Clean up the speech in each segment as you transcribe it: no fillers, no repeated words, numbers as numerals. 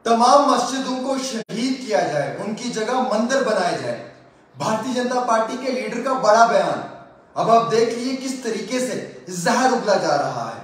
तमाम मस्जिदों को शहीद किया जाए, उनकी जगह मंदिर बनाए जाए। भारतीय जनता पार्टी के लीडर का बड़ा बयान। अब आप देख लीजिए किस तरीके से जहर उगला जा रहा है।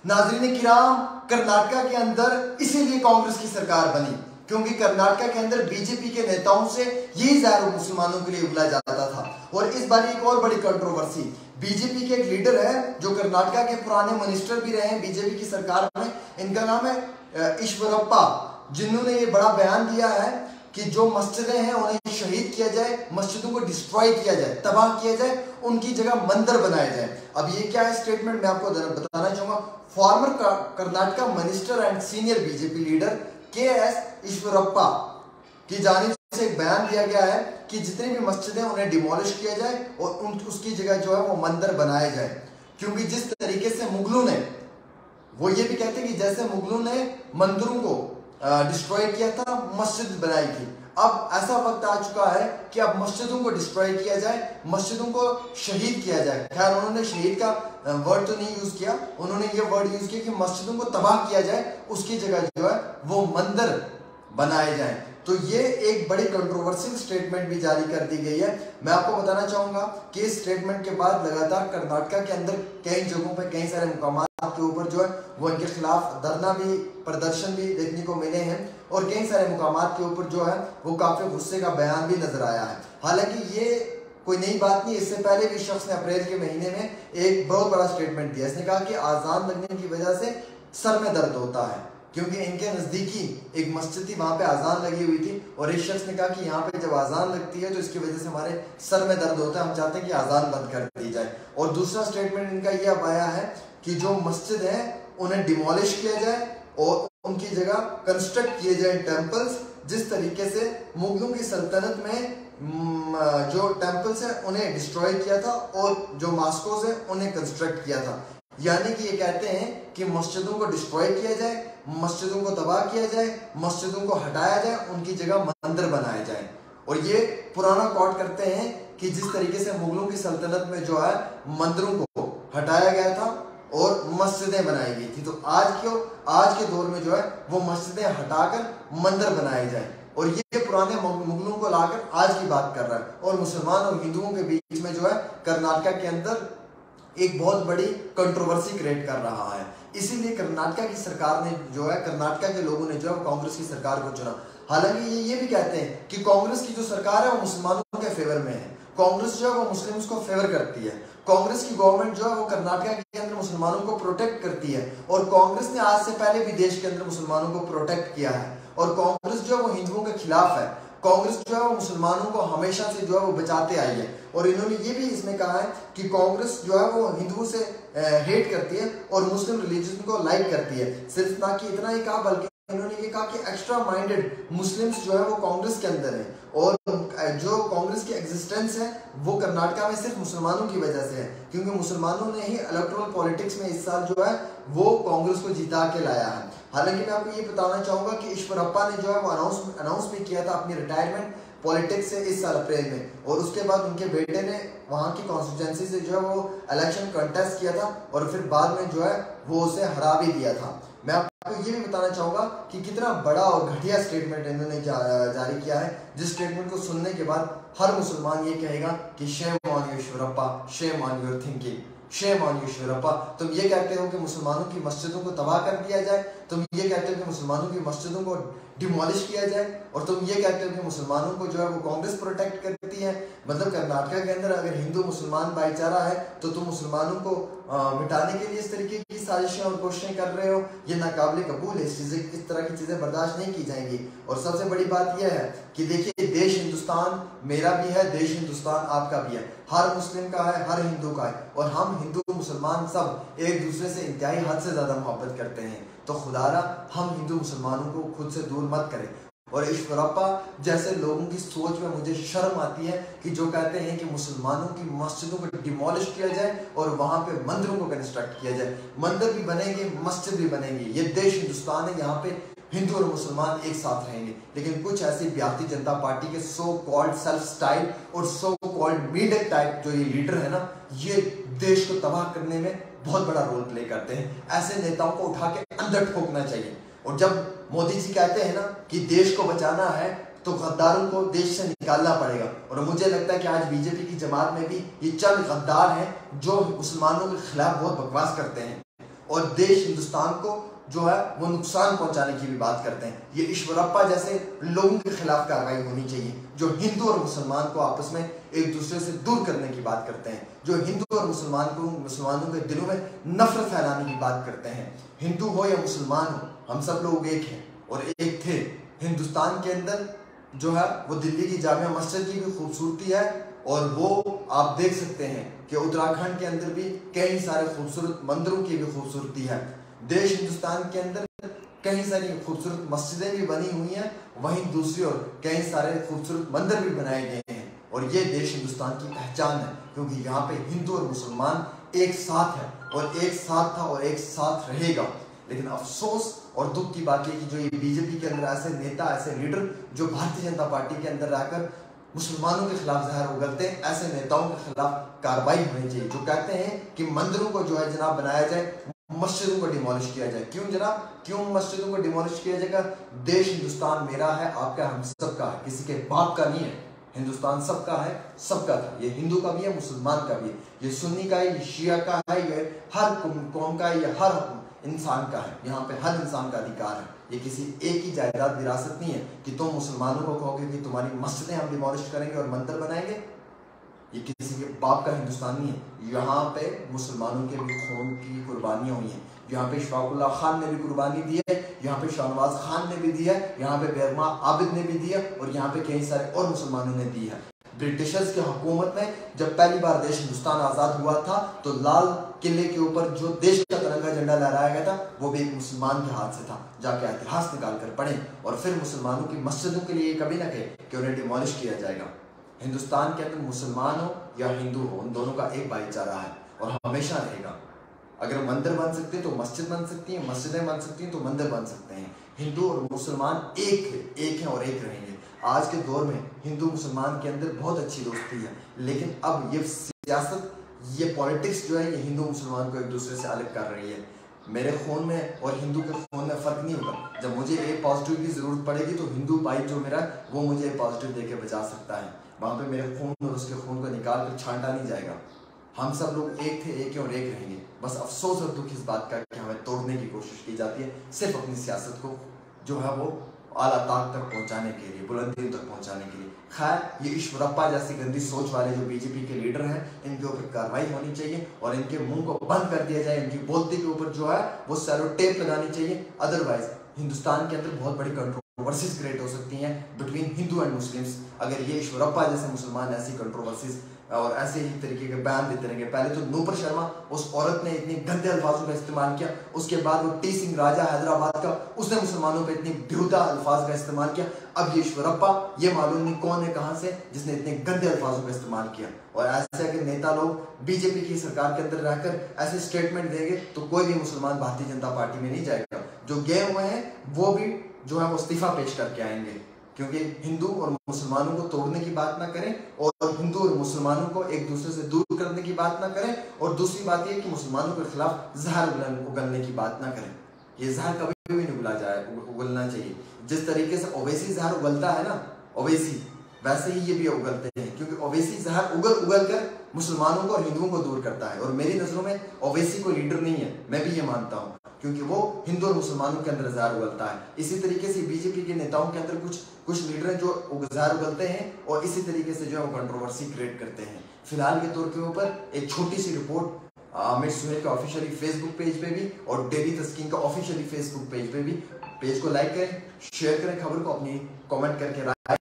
नाज़रीन किराम, कर्नाटका के अंदर इसीलिए कांग्रेस की सरकार बनी क्योंकि कर्नाटका के अंदर बीजेपी के नेताओं से यही जहर मुसलमानों के लिए उगला जाता था। और इस बार एक और बड़ी कंट्रोवर्सी, बीजेपी के एक लीडर है जो कर्नाटका के पुराने मिनिस्टर भी रहे हैं बीजेपी की सरकार में, इनका नाम है ईश्वरप्पा, जिन्होंने ये बड़ा बयान दिया है कि जो मस्जिदें हैं उन्हें शहीद किया जाए, मस्जिदों को डिस्ट्रॉय किया जाए, तबाह किया जाए, उनकी जगह मंदिर बनाए जाए। अब ये क्या है स्टेटमेंट, मैं आपको बताना चाहूंगा। Farmer Karnataka minister and senior BJP leader KS. Eshwarappa की जानिब से एक बयान दिया गया है कि जितनी भी मस्जिदें उन्हें डिमोलिश किया जाए और उसकी जगह जो है वो मंदिर बनाए जाए। क्योंकि जिस तरीके से मुगलों ने, वो ये भी कहते हैं कि जैसे मुगलों ने मंदिरों को डिस्ट्रॉय किया था, मस्जिद बनाई थी, अब ऐसा वक्त आ चुका है कि अब मस्जिदों को डिस्ट्रॉय किया जाए, मस्जिदों को शहीद किया जाए। खैर उन्होंने शहीद का वर्ड तो नहीं यूज किया, उन्होंने ये वर्ड यूज किया कि मस्जिदों को तबाह किया जाए, उसकी जगह जो है वो मंदिर बनाए जाएं। तो ये एक बड़ी कंट्रोवर्शियल स्टेटमेंट भी जारी कर दी गई है। मैं आपको बताना चाहूंगा कि इस स्टेटमेंट के बाद लगातार कर्नाटका के अंदर कई जगहों पर कई सारे मुकामात के ऊपर जो है वो इनके खिलाफ धरना भी, प्रदर्शन भी देखने को मिले हैं और कई सारे मुकामात के ऊपर जो है वो काफी गुस्से का बयान भी नजर आया है। हालांकि ये कोई नई बात नहीं, इससे पहले भी शख्स ने अप्रैल के महीने में एक बहुत बड़ा स्टेटमेंट दिया। इसने कहा कि आजान लगने की वजह से सर में दर्द होता है, क्योंकि इनके नजदीकी एक मस्जिद थी, वहां पे आजान लगी हुई थी और इस शख्स ने कहा कि यहाँ पे जब आजान लगती है तो इसकी वजह से हमारे सर में दर्द होता है, हम चाहते हैं कि आजान बंद कर दी जाए। और दूसरा स्टेटमेंट इनका यह अब आया है कि जो मस्जिद है उन्हें डिमोलिश किया जाए और उनकी जगह कंस्ट्रक्ट किए जाए टेम्पल्स। जिस तरीके से मुगलों की सल्तनत में जो टेम्पल्स है उन्हें डिस्ट्रॉय किया था और जो मॉस्कोस है उन्हें कंस्ट्रक्ट किया था। यानी कि ये कहते हैं कि मस्जिदों को डिस्ट्रॉय किया जाए, मस्जिदों को तबाह किया जाए, मस्जिदों को हटाया जाए, उनकी जगह मंदिर बनाए जाए। और ये पुराना कोट करते हैं कि जिस तरीके से मुगलों की सल्तनत में जो है मंदिरों को हटाया गया था और मस्जिदें बनाई गई थी, तो आज के दौर में जो है वो मस्जिदें हटाकर मंदिर बनाए जाए। और ये पुराने मुगलों को लाकर आज की बात कर रहा है और मुसलमान और हिंदुओं के बीच में जो है कर्नाटका के अंदर एक बहुत बड़ी कंट्रोवर्सी क्रिएट कर रहा है। इसीलिए कर्नाटका की सरकार ने जो है, कर्नाटका के लोगों ने जो है कांग्रेस की सरकार को चुना। हालांकि ये भी कहते हैं कि कांग्रेस की जो सरकार है वो मुसलमानों के फेवर में है, कांग्रेस जो है वो मुस्लिम्स को फेवर करती है, कांग्रेस की गवर्नमेंट जो है वो कर्नाटका के अंदर मुसलमानों को प्रोटेक्ट करती है और कांग्रेस ने आज से पहले भी देश के अंदर मुसलमानों को प्रोटेक्ट किया है। और कांग्रेस जो है वो हिंदुओं के खिलाफ है, कांग्रेस जो है वो मुसलमानों को हमेशा से जो है वो बचाते आई है। और इन्होंने ये भी इसमें कहा है कि कांग्रेस जो है वो हिंदुओं से हेट करती है और मुस्लिम रिलीजन को लाइक करती है। सिर्फ ना कि इतना ही कहा, बल्कि इन्होंने ये कहा कि एक्स्ट्रा माइंडेड मुस्लिम्स जो है वो कांग्रेस के अंदर है और जो कांग्रेस की एग्जिस्टेंस है वो कर्नाटका में सिर्फ मुसलमानों की वजह से है, क्योंकि मुसलमानों ने ही इलेक्टोरल पॉलिटिक्स में इस साल जो है वो कांग्रेस को जिता के लाया है। हालांकि मैं आपको ये बताना चाहूंगा कि ईश्वरप्पा ने जो है वो अनाउंस भी किया था अपनी रिटायरमेंट पॉलिटिक्स से इस साल अप्रैल में, और उसके बाद उनके बेटे ने वहां की कॉन्स्टिट्यूएंसी से जो है वो इलेक्शन कंटेस्ट किया था और फिर बाद में जो है वो उसे हरा भी दिया था। मैं आपको ये भी बताना चाहूंगा कि कितना बड़ा और घटिया स्टेटमेंट इन्होंने जारी किया है, जिस स्टेटमेंट को सुनने के बाद हर मुसलमान ये कहेगा कि shame on you Eshwarappa, shame on your thinking, shame on you Eshwarappa. तुम ये कहते हो कि मुसलमानों की मस्जिदों को तबाह कर दिया जाए, तुम ये कहते हो कि मुसलमानों की मस्जिदों को डिमोलिश किया जाए, और तुम ये कहते हो कि मुसलमानों को जो है वो कांग्रेस प्रोटेक्ट करती है। मतलब कर्नाटका के अंदर अगर हिंदू मुसलमान भाईचारा है तो तुम मुसलमानों को मिटाने के लिए इस तरीके की साजिशें और कोशिशें कर रहे हो। ये नाकाबिले कबूल है, इस तरह की चीजें बर्दाश्त नहीं की जाएंगी। और सबसे बड़ी बात यह है कि देखिए, देश हिंदुस्तान मेरा भी है, देश हिंदुस्तान आपका भी है, हर मुस्लिम का है, हर हिंदू का है, और हम हिंदू मुसलमान सब एक दूसरे से इंतहाई हद से ज्यादा मोहब्बत करते हैं। तो खुदारा हम हिंदू मुसलमानों को खुद से दूर मत करें। और ईश्वरप्पा जैसे लोगों की सोच में मुझे शर्म आती है कि जो कहते हैं कि मुसलमानों की मस्जिदों को डिमोलिश किया जाए और वहां पे मंदिरों को कंस्ट्रक्ट किया जाए। मंदिर भी बनेंगे, मस्जिद भी बनेंगे, ये देश हिंदुस्तान है, यहाँ पे हिंदू और मुसलमान एक साथ रहेंगे। लेकिन कुछ ऐसी भारतीय जनता पार्टी के सो कॉल्ड सेल्फ स्टाइल और सो कॉल्ड मीडिया टाइप जो ये लीडर है ना, ये देश को तबाह करने में बहुत बड़ा रोल प्ले करते हैं। ऐसे नेताओं को उठा के अंदर ठोकना चाहिए। और जब मोदी जी कहते हैं ना कि देश को बचाना है तो गद्दारों को देश से निकालना पड़ेगा, और मुझे लगता है कि आज बीजेपी की जमात में भी ये चंद गद्दार हैं जो मुसलमानों के खिलाफ बहुत बकवास करते हैं और देश हिंदुस्तान को जो है वो नुकसान पहुंचाने की भी बात करते हैं। ये ईश्वरप्पा जैसे लोगों के खिलाफ कार्रवाई होनी चाहिए जो हिंदू और मुसलमान को आपस में एक दूसरे से दूर करने की बात करते हैं, जो हिंदू और मुसलमानों के दिलों में नफरत फैलाने की बात करते हैं। हिंदू हो या मुसलमान हो, हम सब लोग एक हैं और एक थे। हिंदुस्तान के अंदर जो है वो दिल्ली की जामिया मस्जिद की भी खूबसूरती है, और वो आप देख सकते हैं कि उत्तराखंड के अंदर भी कई सारे खूबसूरत मंदिरों की भी खूबसूरती है। देश हिंदुस्तान के अंदर कई सारी खूबसूरत मस्जिदें भी बनी हुई हैं, वहीं दूसरी ओर कई सारे खूबसूरत मंदिर भी बनाए गए हैं, और ये देश हिंदुस्तान की पहचान है क्योंकि यहाँ पे हिंदू और मुसलमान एक साथ है और एक साथ था और एक साथ रहेगा। लेकिन अफसोस और दुख की बात है कि जो ये बीजेपी के अंदर ऐसे नेता, ऐसे लीडर जो भारतीय जनता पार्टी के अंदर रहकर मुसलमानों के खिलाफ जहर उगलते हैं, ऐसे नेताओं के खिलाफ कार्रवाई होनी चाहिए जो कहते हैं कि मंदिरों को जो है जनाब बनाया जाए, मस्जिदों को डिमोलिश किया जाए। क्यों जनाब, क्यों मस्जिदों को डिमोलिश किया जाएगा? देश हिंदुस्तान मेरा है, आपका, हम सबका है, किसी के बाप का नहीं है। हिंदुस्तान सबका है, सबका था। ये हिंदू का भी है, मुसलमान का भी है, ये सुन्नी का है, ये शिया का है, ये हर कौम का है, ये हर इंसान का है। यहाँ पे हर इंसान का अधिकार है। ये किसी एक ही जायदाद विरासत नहीं है कि तुम मुसलमानों को कहोगे कि तुम्हारी मस्जिदें हम डिमोलिश करेंगे और मंदिर बनाएंगे। ये किसी के बाप का हिंदुस्तान नहीं है। यहाँ पे मुसलमानों के भी खून की कुर्बानियां हुई हैं। यहाँ पे शौकतुल्लाह खान ने भी कुर्बानी दी है, यहाँ पे शाहनवाज खान ने भी दी है, यहाँ पे बेरमा आबिद ने भी दी है, और यहाँ पे कई सारे और मुसलमानों ने दी है। ब्रिटिशर्स की हुकूमत में जब पहली बार देश हिंदुस्तान आज़ाद हुआ था तो लाल किले के ऊपर जो देश का तिरंगा झंडा लहराया गया था वो भी एक मुसलमान के हाथ से था। जाके इतिहास निकाल कर पढ़ें और फिर मुसलमानों की मस्जिदों के लिए कभी ना कहे कि उन्हें डिमोलिश किया जाएगा। हिंदुस्तान के अंदर मुसलमान हो या हिंदू हो, उन दोनों का एक भाईचारा है और हमेशा रहेगा। अगर मंदिर बन सकते हैं तो मस्जिद बन सकती है, मस्जिदें बन सकती हैं तो मंदिर बन सकते हैं। हिंदू और मुसलमान एक हैं और एक रहेंगे। आज के दौर में हिंदू मुसलमान के अंदर बहुत अच्छी दोस्ती है, लेकिन अब ये सियासत, ये पॉलिटिक्स जो है ये हिंदू मुसलमान को एक दूसरे से अलग कर रही है। मेरे खून में और हिंदू के खून में फ़र्क नहीं होगा। जब मुझे ए पॉजिटिव की ज़रूरत पड़ेगी तो हिंदू भाई जो मेरा है वो मुझे ए पॉजिटिव दे के बचा सकता है। वहाँ पे मेरे खून और उसके खून को निकाल कर छांटा नहीं जाएगा। हम सब लोग एक थे, एक और एक रहेंगे। बस अफसोस और दुख इस बात का कि हमें तोड़ने की कोशिश की जाती है, सिर्फ अपनी सियासत को जो है वो आला ताक तक पहुंचाने के लिए, बुलंदियों तक पहुंचाने के लिए। खैर, ये ईश्वरप्पा जैसी गंदी सोच वाले जो बीजेपी के लीडर हैं, इनके ऊपर कार्रवाई होनी चाहिए और इनके मुंह को बंद कर दिया जाए। इनकी बोलती के ऊपर जो है वो सैलो टेप लगानी चाहिए। अदरवाइज हिंदुस्तान के अंदर बहुत बड़ी कंट्रोवर्सीज क्रिएट हो सकती हैं बिटवीन हिंदू एंड मुस्लिम्स। अगर ये ईश्वरप्पा जैसे मुसलमान ऐसी कंट्रोवर्सीज और ऐसे ही तरीके के बयान देते रहेंगे। पहले तो नूपुर शर्मा, उस औरत ने इतने गंदे अल्फाजों का इस्तेमाल किया, उसके बाद वो टी सिंह राजा हैदराबाद का, उसने मुसलमानों पे इतनी बेहुदा अल्फाज का इस्तेमाल किया। अब ये ईश्वरप्पा, ये मालूम नहीं कौन है कहां से जिसने इतने गंदे अल्फाजों का इस्तेमाल किया। और ऐसे अगर नेता लोग बीजेपी की सरकार के अंदर रहकर ऐसे स्टेटमेंट देंगे तो कोई भी मुसलमान भारतीय जनता पार्टी में नहीं जाएगा। जो गए हुए हैं वो भी जो है वो इस्तीफा पेश करके आएंगे, क्योंकि हिंदू और मुसलमानों को तोड़ने की बात ना करें और हिंदू और मुसलमानों को एक दूसरे से दूर करने की बात ना करें। और दूसरी बात यह कि मुसलमानों के खिलाफ जहर उगलने की बात ना करें। ये जहर कभी भी नहीं उगलना चाहिए। जिस तरीके से ओवैसी जहर उगलता है ना, ओवैसी, वैसे ही ये भी उगलते हैं, क्योंकि ओवैसी जहर उगल कर मुसलमानों को और हिंदुओं को दूर करता है। और मेरी नजरों में ओवैसी कोई लीडर नहीं है, मैं भी ये मानता हूँ, क्योंकि वो हिंदू और मुसलमानों के अंदर जहर उगलता है। इसी तरीके से बीजेपी के नेताओं के अंदर कुछ लीडर हैं जो जहर उगलते हैं और इसी तरीके से जो है वो कंट्रोवर्सी क्रिएट करते हैं। फिलहाल के तौर के ऊपर एक छोटी सी रिपोर्ट आमिर सुहेल के ऑफिशियली फेसबुक पेज पे भी और डेली तस्कीन का ऑफिशियली फेसबुक पेज पे भी। पेज को लाइक करें, शेयर करें, खबर को अपनी कमेंट करके राय